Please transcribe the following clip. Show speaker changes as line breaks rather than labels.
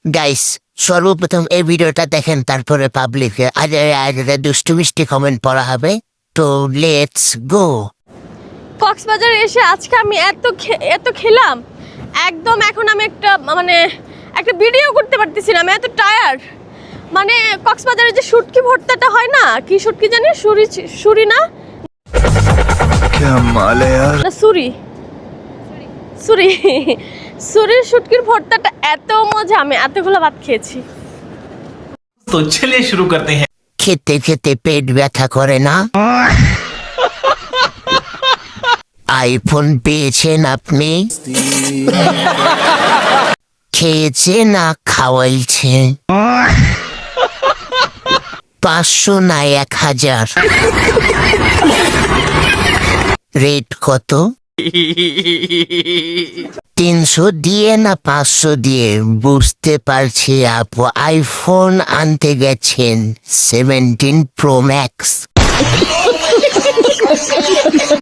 Guys, সর্বপ্রথম এই ভিডিওটা দেখেন, তারপরে পাবলিকে দুষ্টু মিষ্টি কমেন্ট পড়া হবে। তো লেটস গো।
কক্সবাজারে এসে আজকে আমি এত খেলাম, একদম এখন আমি একটা ভিডিও করতে পারতেছি না, আমি এত টায়ার্ড। মানে কক্সবাজারে যে শুটকি ভর্তাটা হয় না, কি শুটকি জানি, সুরি না সুরির শুটকির ভর্তাটা এত মজা, আমি এতগুলো ভাত খেয়েছি।
তো চলিয়ে শুরু করতে হ্যাঁ।
খেতে খেতে পেট ব্যথা করে না? আইফোন পেয়েছেন আপনি? খেয়েছে না খাওয়াইছে? 500 না 1000? রেট কত? 300 দিয়ে না 500 দিয়ে? বুঝতে পারছি আপু, আইফোন আনতে গেছেন 17 প্রো ম্যাক্স।